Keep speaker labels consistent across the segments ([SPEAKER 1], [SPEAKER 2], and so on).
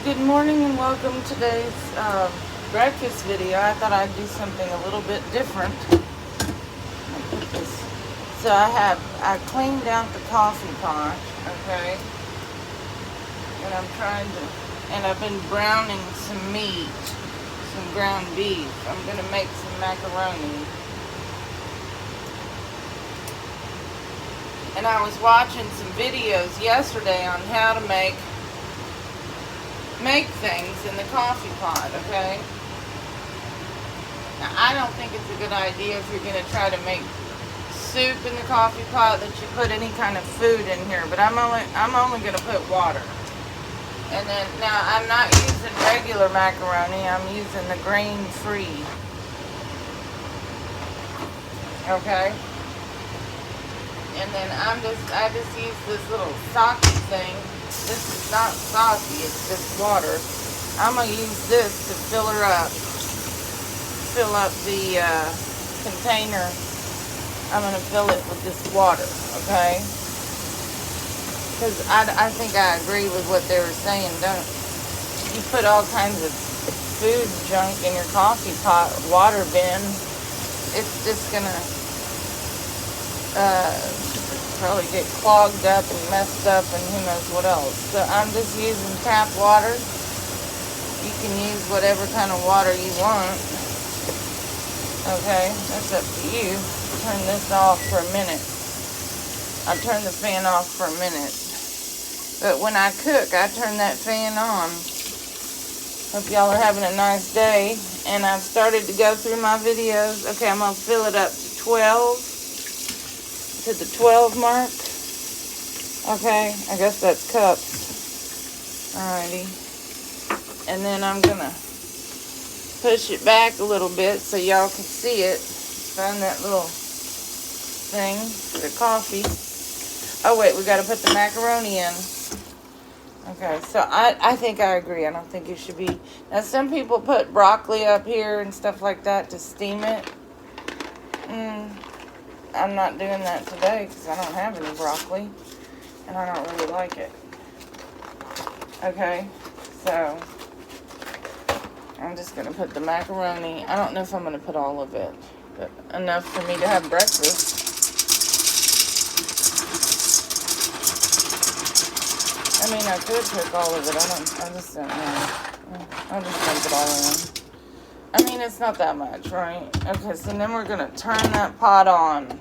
[SPEAKER 1] Good morning and welcome to today's breakfast video. I thought I'd do something a little bit different. So I cleaned out the coffee pot, okay? And I've been browning some meat, some ground beef. I'm gonna make some macaroni. And I was watching some videos yesterday on how to make things in the coffee pot, okay? Now, I don't think it's a good idea if you're going to try to make soup in the coffee pot that you put any kind of food in here, but I'm only going to put water. And then, now, I'm not using regular macaroni, I'm using the grain-free. Okay? And then I just use this little socky thing. This is not saucy, it's just water. I'm going to use this to fill up the container. I'm going to fill it with this water, okay? Because I think I agree with what they were saying. Don't you put all kinds of food junk in your coffee pot, water bin. It's just going to probably get clogged up and messed up and who knows what else. So I'm just using tap water. You can use whatever kind of water you want. Okay, that's up to you. Turn this off for a minute. I'll turn the fan off for a minute. But when I cook, I turn that fan on. Hope y'all are having a nice day. And I've started to go through my videos. Okay, I'm going to fill it up to 12. To the 12 mark. Okay, I guess that's cups. Alrighty. And then I'm gonna push it back a little bit so y'all can see it. Find that little thing for the coffee. Oh wait, we gotta put the macaroni in. Okay, so I think I agree. I don't think it should be. Now some people put broccoli up here and stuff like that to steam it. I'm not doing that today because I don't have any broccoli and I don't really like it. Okay, so I'm just going to put the macaroni. I don't know if I'm going to put all of it, but enough for me to have breakfast. I mean, I could cook all of it. I just don't know. I'll just dump it all in. I mean, it's not that much, right? Okay, so then we're going to turn that pot on.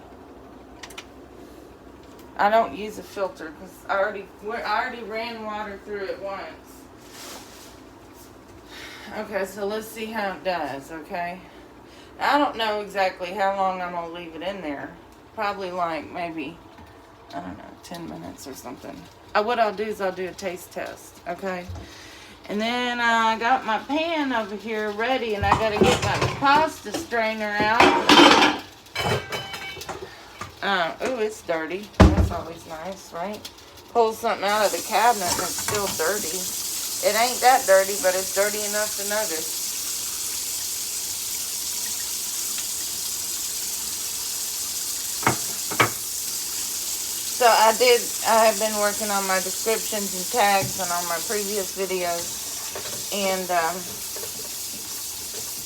[SPEAKER 1] I don't use a filter because I already ran water through it once. Okay, so let's see how it does, okay? I don't know exactly how long I'm going to leave it in there. Probably like maybe, I don't know, 10 minutes or something. What I'll do is I'll do a taste test, okay? And then I got my pan over here ready, and I got to get my pasta strainer out. Oh, it's dirty. That's always nice, right? Pull something out of the cabinet and it's still dirty. It ain't that dirty, but it's dirty enough to notice. So I have been working on my descriptions and tags and on my previous videos. And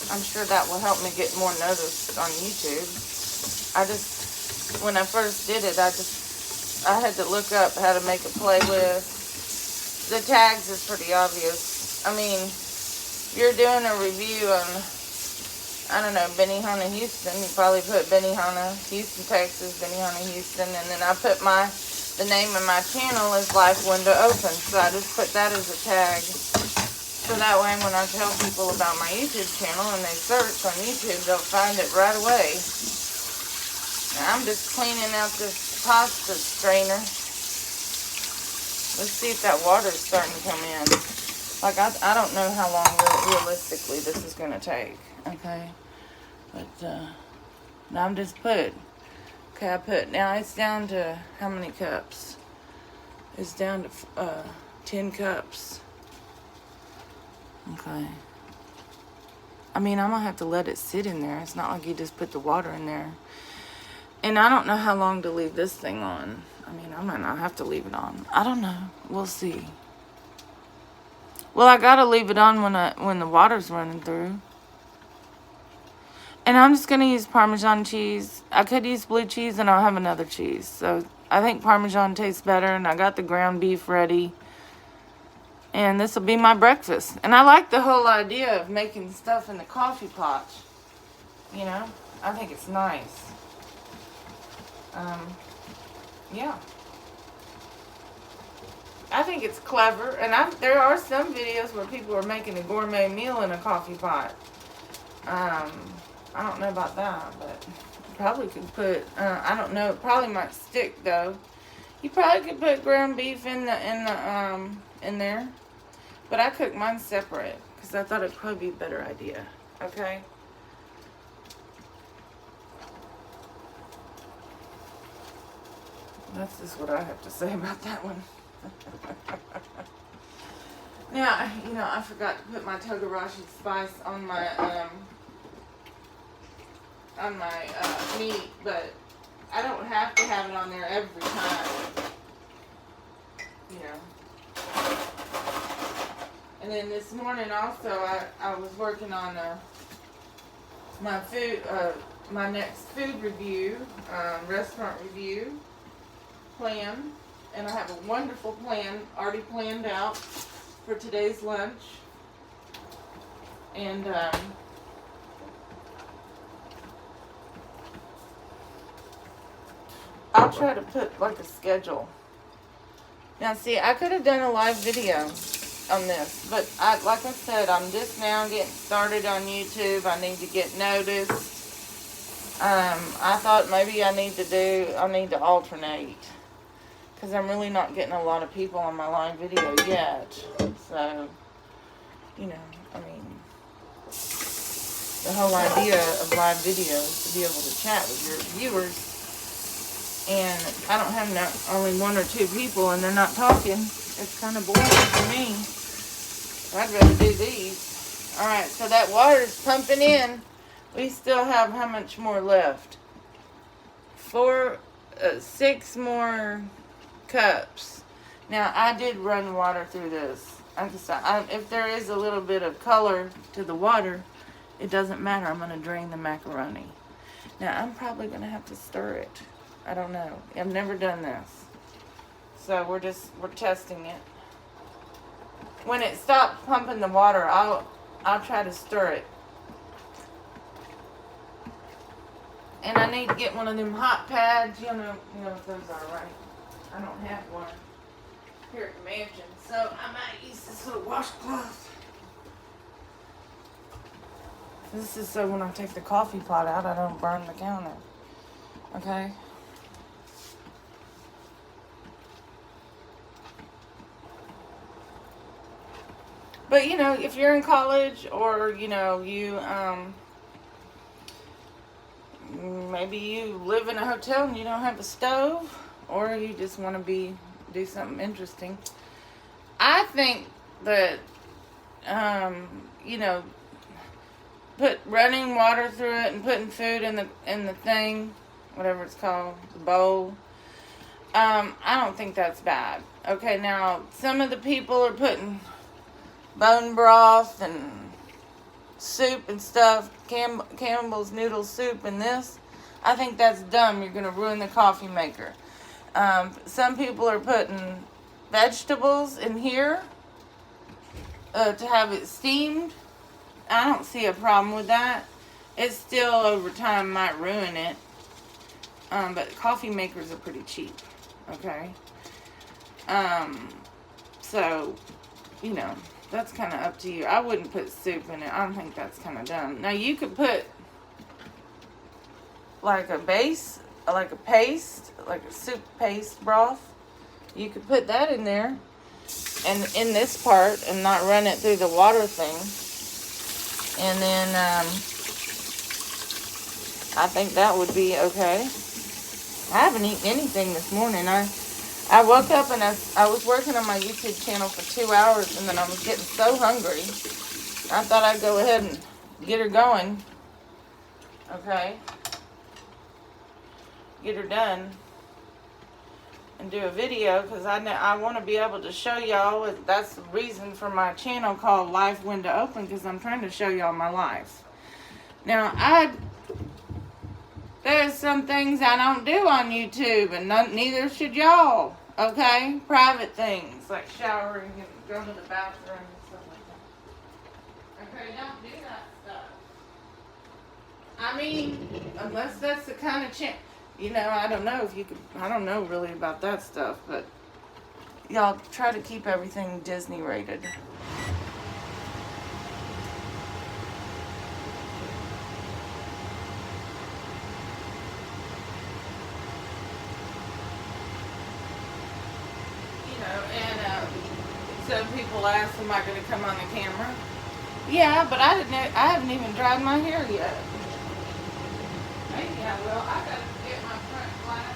[SPEAKER 1] I'm sure that will help me get more noticed on YouTube. When I first did it, I had to look up how to make a playlist. The tags is pretty obvious. I mean, if you're doing a review on, I don't know, Benihana, Houston, you probably put Benihana, Houston, Texas, Benihana, Houston, and then I put the name of my channel is LifeWindowOpen, so I just put that as a tag. So that way when I tell people about my YouTube channel and they search on YouTube, they'll find it right away. Now I'm just cleaning out this pasta strainer. Let's see if that water's starting to come in. Like, I don't know how long realistically this is going to take. Okay? But, now I'm just now it's down to, how many cups? It's down to, 10 cups. Okay. I mean, I'm going to have to let it sit in there. It's not like you just put the water in there. And I don't know how long to leave this thing on. I mean, I might not have to leave it on. I don't know. We'll see. Well, I gotta leave it on when the water's running through. And I'm just gonna use Parmesan cheese. I could use blue cheese, and I'll have another cheese. So I think Parmesan tastes better, and I got the ground beef ready. And this will be my breakfast. And I like the whole idea of making stuff in the coffee pot. You know, I think it's nice. Yeah. I think it's clever. And there are some videos where people are making a gourmet meal in a coffee pot. I don't know about that, but you probably could put, I don't know, it probably might stick though. You probably could put ground beef in there. But I cook mine separate because I thought it'd probably be a better idea. Okay? That's just what I have to say about that one. Now, you know, I forgot to put my togarashi spice on my meat, but I don't have to have it on there every time. You know. And then this morning also, I was working on my next food review, restaurant review plan, and I have a wonderful plan already planned out for today's lunch. And I'll try to put like a schedule. Now see, I could have done a live video on this, but like I said, I'm just now getting started on YouTube. I need to get noticed. I thought maybe I need to alternate, because I'm really not getting a lot of people on my live video yet. So, you know, I mean, the whole idea of live videos to be able to chat with your viewers. And I don't have only one or two people, and they're not talking. It's kind of boring for me. I'd rather do these. Alright, so that water's pumping in. We still have how much more left? 6 more cups. Now, I did run water through this. If there is a little bit of color to the water, it doesn't matter. I'm going to drain the macaroni. Now, I'm probably going to have to stir it. I don't know. I've never done this. So we're testing it. When it stops pumping the water, I'll try to stir it. And I need to get one of them hot pads. You know if those are right. I don't have one here at the mansion, so I might use this little washcloth. This is so when I take the coffee pot out, I don't burn the counter. Okay. But, you know, if you're in college, or, you know, maybe you live in a hotel and you don't have a stove, or you just want to do something interesting, I think that, you know, put running water through it and putting food in the thing, whatever it's called, the bowl, I don't think that's bad. Okay, now, some of the people are putting bone broth and soup and stuff, Campbell's noodle soup and this. I think that's dumb. You're going to ruin the coffee maker. Some people are putting vegetables in here to have it steamed. I don't see a problem with that. It still over time might ruin it. But coffee makers are pretty cheap. Okay. So, you know, that's kind of up to you. I wouldn't put soup in it. I don't think that's kind of dumb. Now, you could put like a base, like a paste, like a soup paste broth. You could put that in there and in this part and not run it through the water thing. And then I think that would be okay. I haven't eaten anything this morning. I woke up and I was working on my YouTube channel for 2 hours, and then I was getting so hungry. I thought I'd go ahead and get her going. Okay. Get her done. and do a video, because I want to be able to show y'all. That's the reason for my channel called LifeWindowOpen, because I'm trying to show y'all my life. Now, there's some things I don't do on YouTube, and neither should y'all, okay? Private things, like showering and going to the bathroom and stuff like that. Okay, don't do that stuff. I mean, unless that's the kind of I don't know if you could, I don't know really about that stuff, but y'all try to keep everything Disney rated. And some people ask, am I going to come on the camera? Yeah, but I haven't even dried my hair yet. Maybe I will. I got to get my front glass.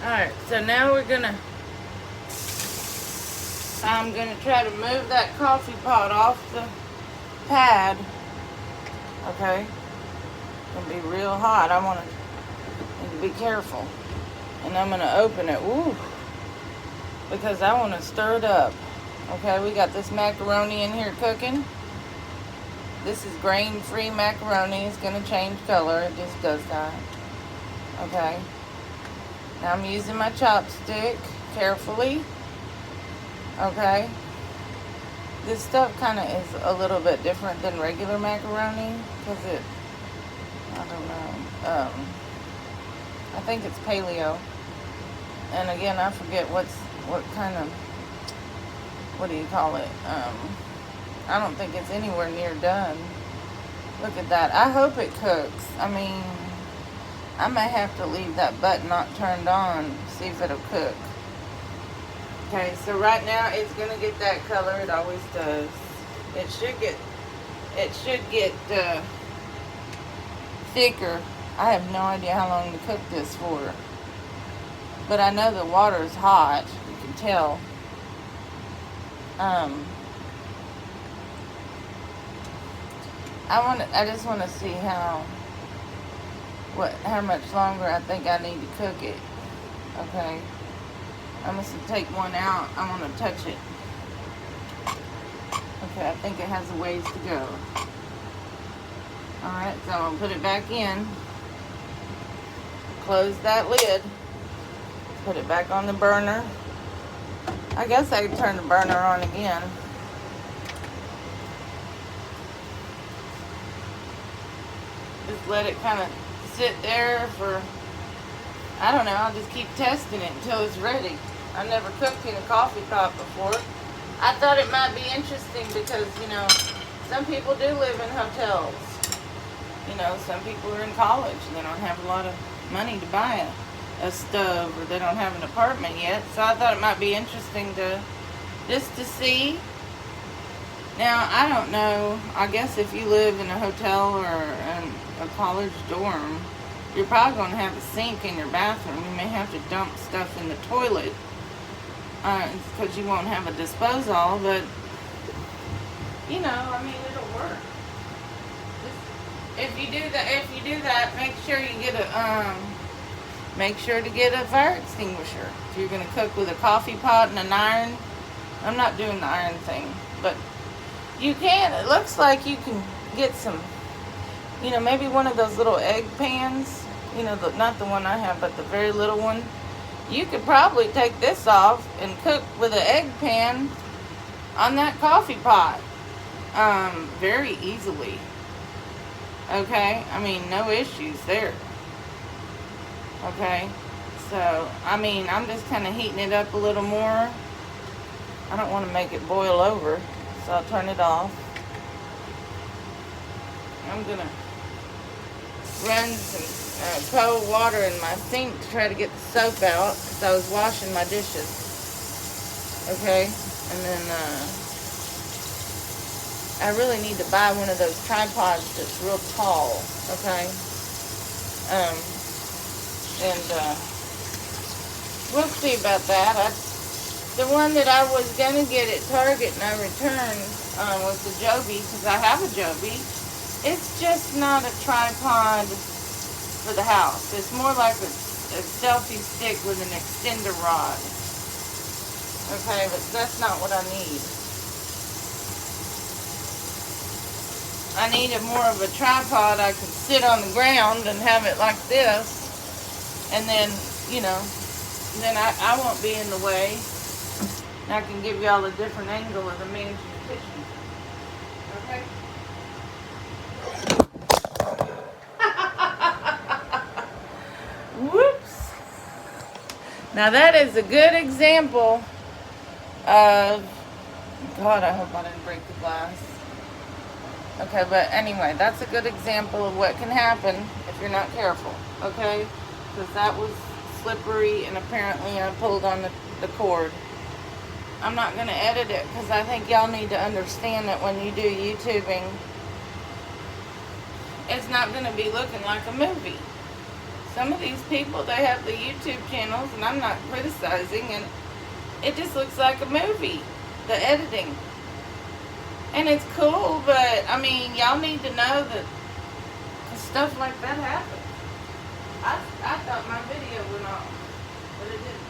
[SPEAKER 1] Alright, so now we're gonna I'm going to try to move that coffee pot off the pad. Okay? It's going to be real hot. I want to be careful. And I'm going to open it. Ooh. Because I want to stir it up. Okay, we got this macaroni in here cooking. This is grain-free macaroni. It's going to change color. It just does that. Okay. Now I'm using my chopstick carefully. Okay. This stuff kind of is a little bit different than regular macaroni because it, I don't know, I think it's paleo. And again, I forget what kind of, what do you call it? I don't think it's anywhere near done. Look at that. I hope it cooks. I mean, I may have to leave that button not turned on, see if it'll cook. Okay, so right now it's gonna get that color. It always does. It should get thicker. I have no idea how long to cook this for, but I know the water is hot. You can tell. I just want to see how much longer I think I need to cook it. Okay. I'm going to take one out. I want to touch it. Okay, I think it has a ways to go. Alright, so I'm going to put it back in. Close that lid. Put it back on the burner. I guess I could turn the burner on again. Just let it kind of sit there for, I don't know, I'll just keep testing it until it's ready. I've never cooked in a coffee pot before. I thought it might be interesting because, you know, some people do live in hotels. You know, some people are in college and they don't have a lot of money to buy a stove, or they don't have an apartment yet. So I thought it might be interesting to see. Now, I don't know. I guess if you live in a hotel or in a college dorm, you're probably going to have a sink in your bathroom. You may have to dump stuff in the toilet because you won't have a disposal. But, you know, I mean, it'll work. If you do that, make sure you get make sure to get a fire extinguisher. If you're going to cook with a coffee pot and an iron, I'm not doing the iron thing, but you can. It looks like you can get some, you know, maybe one of those little egg pans, you know, not the one I have, but the very little one. You could probably take this off and cook with an egg pan on that coffee pot very easily. Okay, I mean, no issues there. Okay, so, I mean, I'm just kind of heating it up a little more. I don't want to make it boil over, so I'll turn it off. I'm going to run some cold water in my sink to try to get the soap out, because I was washing my dishes. Okay, and then I really need to buy one of those tripods that's real tall. Okay, we'll see about that. The one that I was going to get at Target and I returned was the Joby, because I have a Joby. It's just not a tripod for the house. It's more like a selfie stick with an extender rod. Okay, but that's not what I need. I need more of a tripod I can sit on the ground and have it like this. And then, you know, then I won't be in the way. And I can give y'all a different angle of the man's kitchen. Okay? Whoops. Now that is a good example of, God, I hope I didn't break the glass. Okay, but anyway, that's a good example of what can happen if you're not careful. Okay? Because that was slippery and apparently I pulled on the cord. I'm not going to edit it because I think y'all need to understand that when you do YouTubing, it's not going to be looking like a movie. Some of these people, they have the YouTube channels, and I'm not criticizing, and it just looks like a movie. the editing. And it's cool, but I mean, y'all need to know that stuff like that happens. I thought my video went off, but it didn't.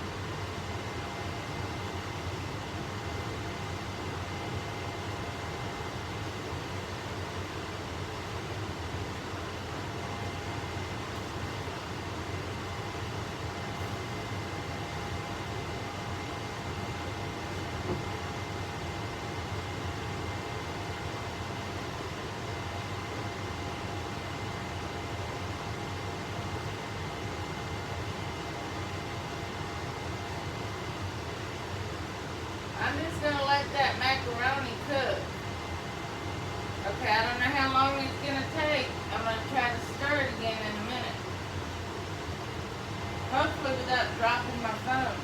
[SPEAKER 1] I'm just going to let that macaroni cook. Okay, I don't know how long it's going to take. I'm going to try to stir it again in a minute. Hopefully without dropping my phone.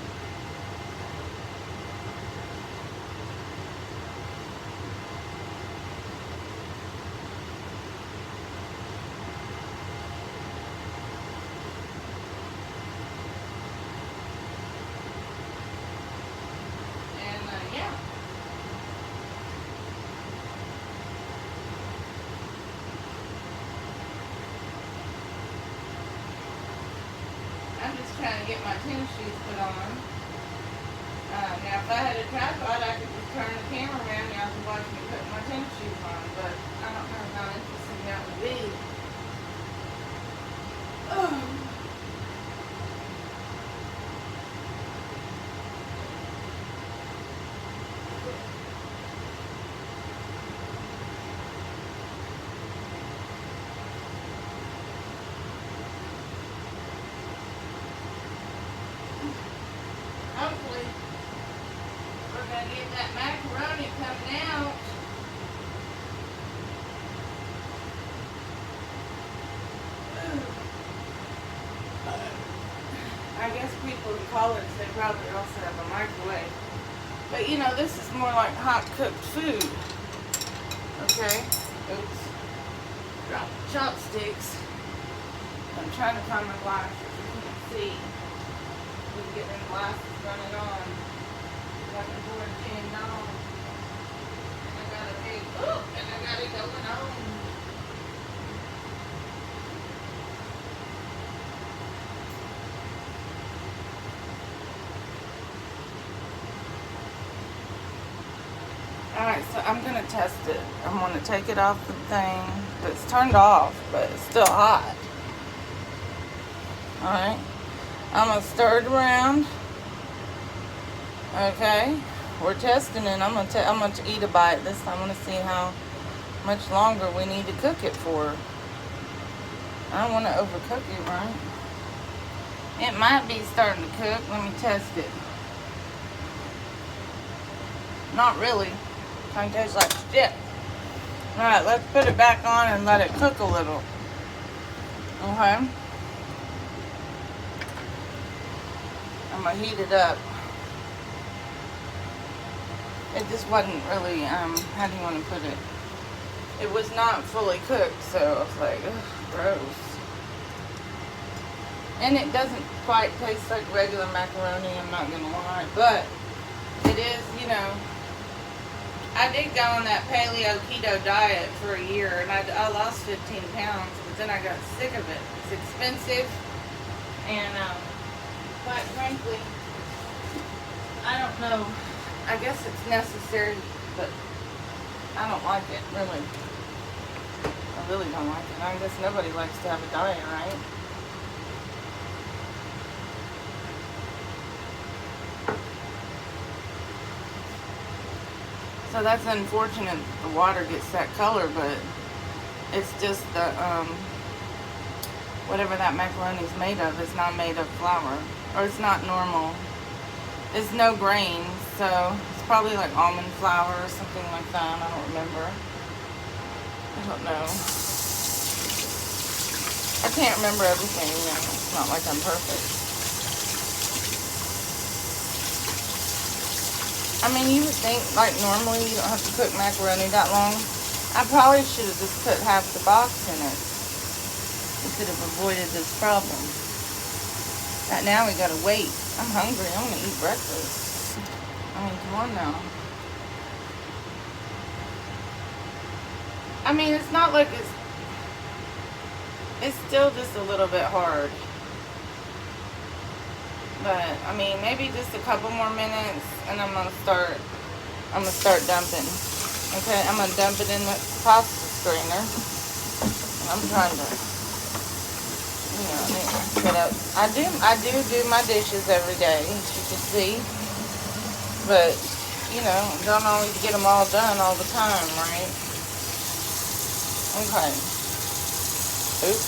[SPEAKER 1] I'm just trying to get my tennis shoes put on. Now, if I had a tripod, I could just turn the camera around and y'all could watch me put my tennis shoes on, but I don't know how interesting that would be. Oh. Hopefully, we're going to get that macaroni coming out. I guess people in college, they probably also have a microwave. But you know, this is more like hot cooked food. Okay? Oops. Drop the chopsticks. I'm trying to find my glasses. You can't see. We can get them glasses running on. Like a board chain on. And I got a big, and I got it going on. Alright, so I'm going to test it. I'm going to take it off the thing. It's turned off, but it's still hot. Alright. I'm going to stir it around. Okay. We're testing it. I'm going to eat a bite this time. I'm going to see how much longer we need to cook it for. I don't want to overcook it, right? It might be starting to cook. Let me test it. Not really. Kind of tastes like shit. Alright, let's put it back on and let it cook a little. Okay. I'm going to heat it up. It just wasn't really, how do you want to put it? It was not fully cooked, so I was like, ugh, gross. And it doesn't quite taste like regular macaroni, I'm not going to lie. But it is, you know, I did go on that paleo keto diet for a year, and I lost 15 pounds, but then I got sick of it. It's expensive, and quite frankly, I don't know. I guess it's necessary, but I don't like it, really. I really don't like it. I guess nobody likes to have a diet, right? So that's unfortunate the water gets that color, but it's just the, whatever that macaroni is made of is not made of flour. Or it's not normal. It's no grains, so it's probably like almond flour or something like that. I don't remember. I don't know. I can't remember everything, you know. It's not like I'm perfect. I mean, you would think, like, normally you don't have to cook macaroni that long. I probably should have just put half the box in it. We could have avoided this problem. But now we gotta wait. I'm hungry. I want to eat breakfast. I mean, come on now. I mean, it's not like it's still just a little bit hard. But, I mean, maybe just a couple more minutes, and I'm gonna start dumping. Okay, I'm gonna dump it in the pasta strainer. I'm trying to, you know, get up. I do my dishes every day, as you can see. But, you know, don't always get them all done all the time, right? Okay. Oops.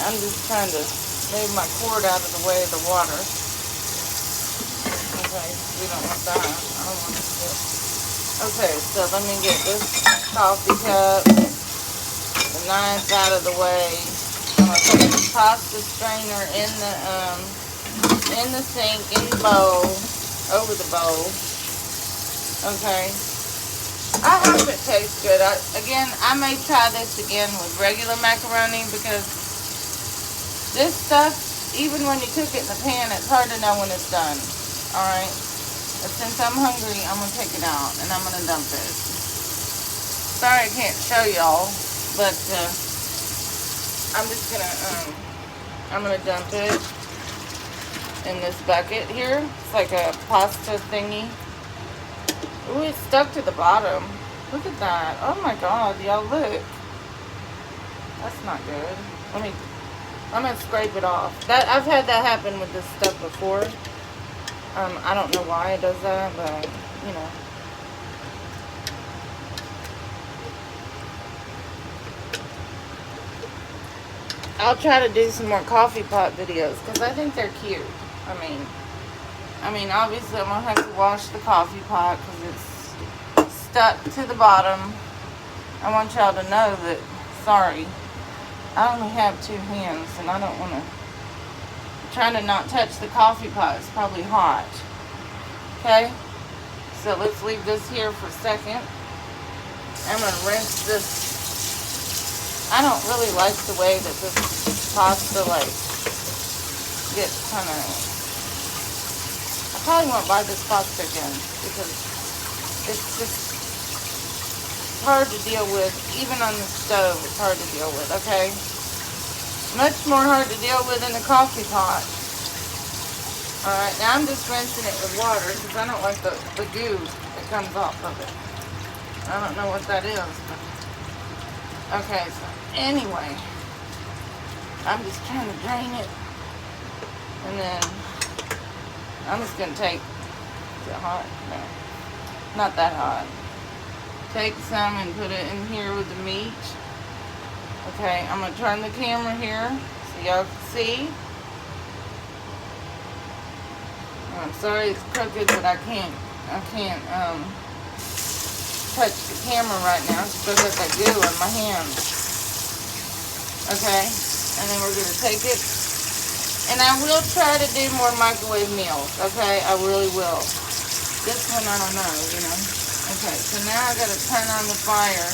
[SPEAKER 1] I'm just trying to move my cord out of the way of the water. Okay, we don't want that. I don't want to get. Okay, so let me get this coffee cup, the knife out of the way. I'm gonna put the pasta strainer in the sink, in the bowl, over the bowl. Okay. I hope it tastes good. I may try this again with regular macaroni, because this stuff, even when you cook it in the pan, it's hard to know when it's done. Alright? But since I'm hungry, I'm going to take it out and I'm going to dump it. Sorry I can't show y'all, but I'm just going to, I'm going to dump it in this bucket here. It's like a pasta thingy. Ooh, it's stuck to the bottom. Look at that. Oh my god, y'all, look. That's not good. I'm gonna scrape it off. I've had that happen with this stuff before. I don't know why it does that, but you know. I'll try to do some more coffee pot videos because I think they're cute. I mean, obviously I'm gonna have to wash the coffee pot because it's stuck to the bottom. I want y'all to know that, sorry, I only have 2 hands and I don't want to. Trying to not touch the coffee pot. It's probably hot. Okay, so let's leave this here for a second. I'm gonna rinse this. I don't really like the way that this pasta gets kind of. I probably won't buy this pasta again because it's just hard to deal with. Even on the stove, it's hard to deal with. Okay. Much more hard to deal with in the coffee pot. Alright, now I'm just rinsing it with water because I don't like the goo that comes off of it. I don't know what that is, but... Okay, so anyway, I'm just trying to drain it. And then, I'm just going to take... Is it hot? No. Not that hot. Take some and put it in here with the meat. Okay, I'm going to turn the camera here so y'all can see. I'm sorry it's crooked, but I can't touch the camera right now because I've got that goo on my hands. Okay, and then we're going to take it. And I will try to do more microwave meals, okay? I really will. This one, I don't know, you know. Okay, so now I got to turn on the fire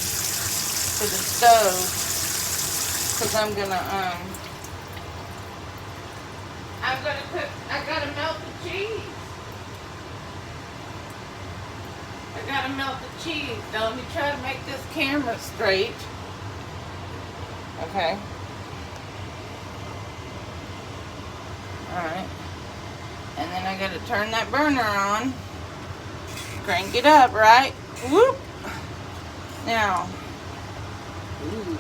[SPEAKER 1] to the stove. Because I'm gonna cook, I gotta melt the cheese. I gotta melt the cheese. Now let me try to make this camera straight. Okay. Alright. And then I gotta turn that burner on. Crank it up, right? Whoop! Now. Ooh.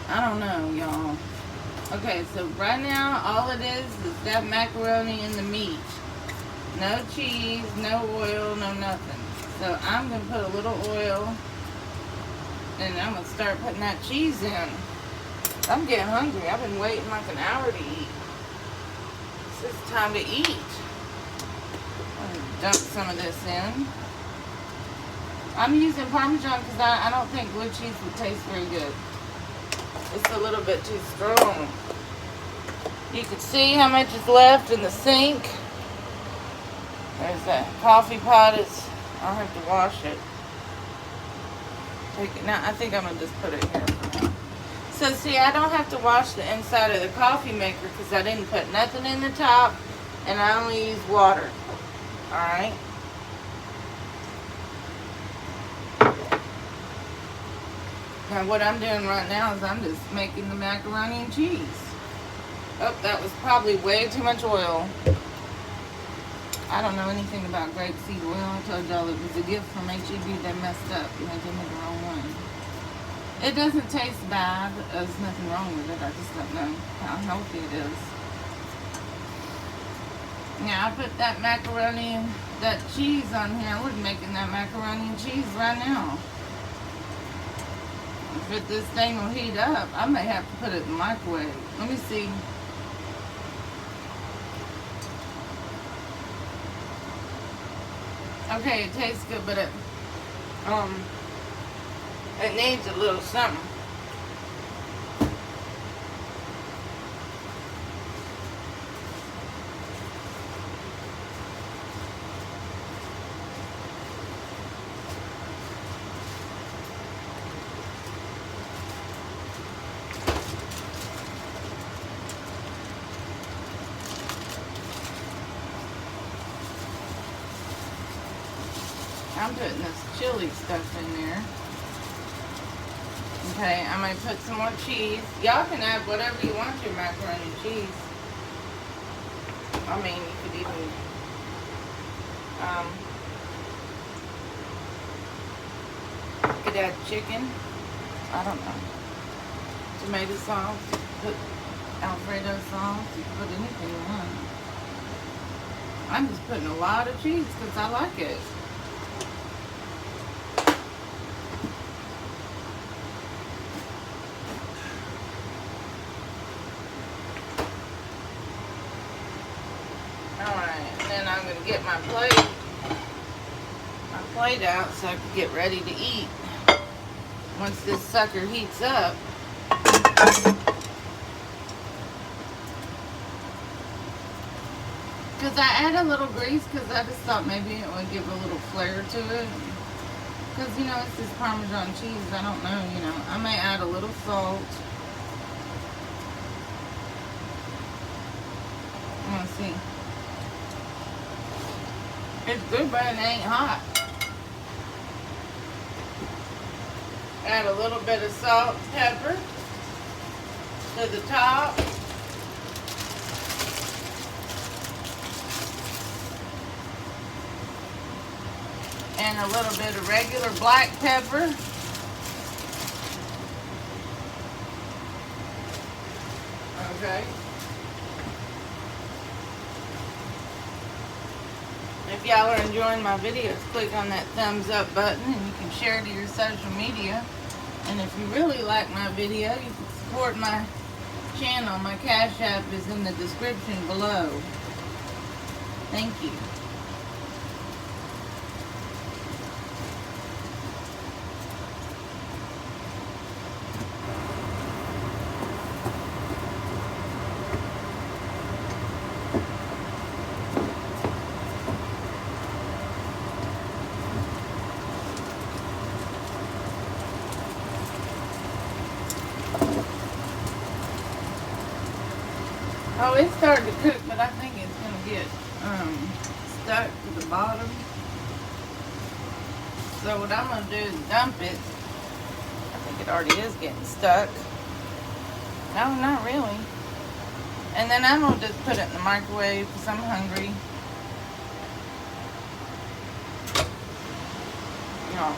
[SPEAKER 1] I don't know, y'all. Okay, so right now, all it is that macaroni and the meat. No cheese, no oil, no nothing. So I'm going to put a little oil, and I'm going to start putting that cheese in. I'm getting hungry. I've been waiting like an hour to eat. It's time to eat. I'm going to dump some of this in. I'm using Parmesan because I don't think blue cheese would taste very good. It's a little bit too strong. You can see how much is left in the sink. There's that coffee pot. I'll have to wash it. Take it now. I think I'm gonna just put it here for now. So see, I don't have to wash the inside of the coffee maker because I didn't put nothing in the top, and I only use water. All right. Now what I'm doing right now is I'm just making the macaroni and cheese. Oh, that was probably way too much oil. I don't know anything about grapeseed oil. I told y'all it was a gift from HEB. They messed up and they gave me the wrong one. It doesn't taste bad. There's nothing wrong with it. I just don't know how healthy it is. Now I put that macaroni and that cheese on here. We're making that macaroni and cheese right now. If this thing will heat up, I may have to put it in the microwave. Let me see. Okay, it tastes good, but it needs a little something. I'm putting this chili stuff in there. Okay, I might put some more cheese. Y'all can add whatever you want to your macaroni and cheese. I mean, you could even you could add chicken. I don't know. Tomato sauce. You could put Alfredo sauce. You can put anything you want. I'm just putting a lot of cheese because I like it. I'm going to get my plate out so I can get ready to eat. Once this sucker heats up. Because I add a little grease because I just thought maybe it would give a little flair to it. Because, you know, it's this Parmesan cheese. I don't know, you know. I may add a little salt. I want to see. It's good, but it ain't hot. Add a little bit of salt and pepper to the top. And a little bit of regular black pepper. Okay. If y'all are enjoying my videos, click on that thumbs up button and you can share to your social media. And if you really like my video, you can support my channel. My Cash App is in the description below. Thank you. Oh, it's starting to cook, but I think it's going to get stuck to the bottom. So what I'm going to do is dump it. I think it already is getting stuck. No, not really. And then I'm going to just put it in the microwave because I'm hungry. You know,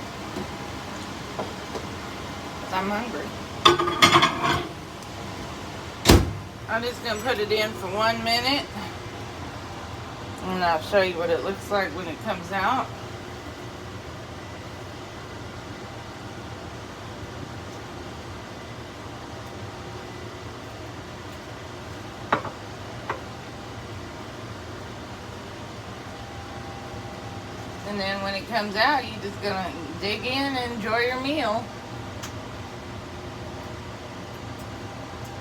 [SPEAKER 1] because I'm hungry. I'm just going to put it in for 1 minute. And I'll show you what it looks like when it comes out. And then when it comes out, you're just going to dig in and enjoy your meal.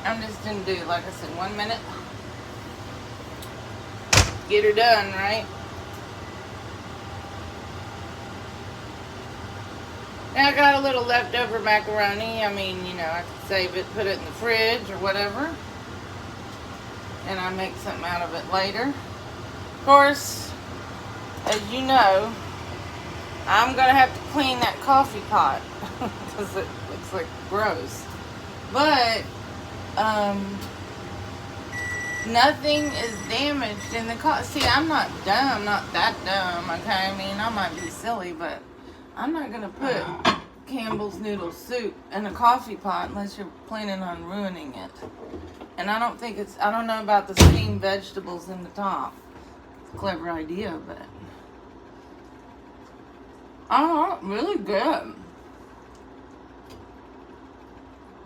[SPEAKER 1] I'm just going to do, like I said, 1 minute. Get her done, right? Now I got a little leftover macaroni. I mean, you know, I could save it, put it in the fridge or whatever. And I'll make something out of it later. Of course, as you know, I'm going to have to clean that coffee pot because it looks like gross. But, nothing is damaged in the coffee. See, I'm not dumb, not that dumb, okay? I mean, I might be silly, but I'm not going to put Campbell's noodle soup in a coffee pot unless you're planning on ruining it. And I don't think I don't know about the steamed vegetables in the top. It's a clever idea, but... Oh, really good.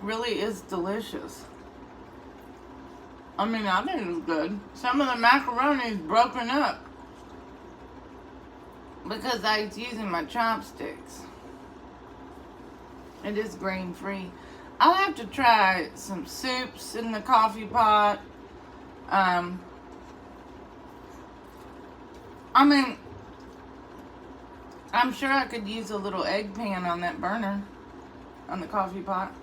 [SPEAKER 1] Really is delicious. I mean, I think it's good. Some of the macaroni is broken up because I was using my chopsticks. It is grain-free. I'll have to try some soups in the coffee pot. I mean, I'm sure I could use a little egg pan on that burner, on the coffee pot.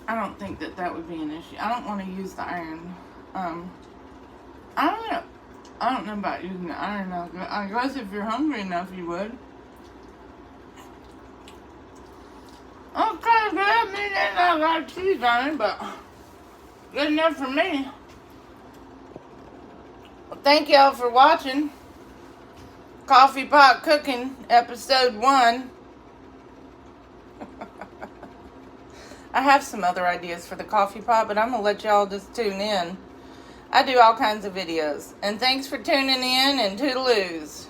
[SPEAKER 1] I don't think that would be an issue. I don't want to use the iron. I don't know about using the iron. I guess if you're hungry enough, you would. Okay, good. Me and I got cheese on it, but good enough for me. Well, thank y'all for watching Coffee Pot Cooking, Episode 1. I have some other ideas for the coffee pot, but I'm going to let y'all just tune in. I do all kinds of videos. And thanks for tuning in, and toodaloos.